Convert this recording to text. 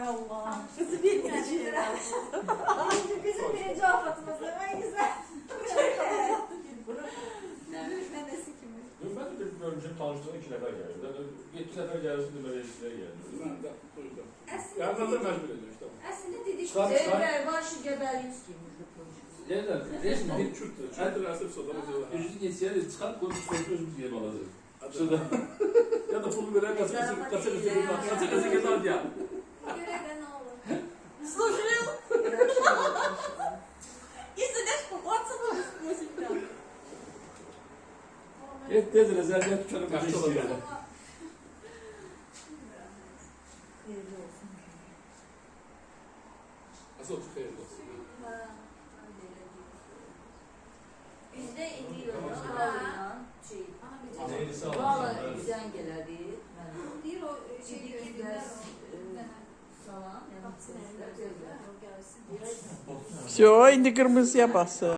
Ay Allah. Kızı bilmeyen Bizim birinci afatımız en güzel. Nenesi kimi? Ben de bir önce tanıştığım 2 nəfər gəldi. 7 nəfər gəlirsə də belə işlər gəldi. Ben de duydum. Aslında Yardım da mecbur ediyor işte. Aslında dedik. Çıkar. Evler başı gebeliyiz ki. Yerdən, deyəsin, Bir çürtü. Çürtü versem soda mı diyorlar. üzünü geçsəyədir, çıxar qoyub sonra özümüz yeyib alacaq. Şurada. Ya da pulu veren kaça gezar ya. Görevde ne olur? Слушаю. Если дашь купаться, то всегда. Et tez rezervə tükənib Kaç qaçı olacaq? istəyirəm. Nasıl oldu hayırlı olsun. Bizde ediyor. Neyini sağ olun. Valla güzel geledi. Değil o şey Dedik gözünden biraz o. salam. Yani Kapsın sesler elinde gözler. o gelsin. Все, indi kırmızıya bası.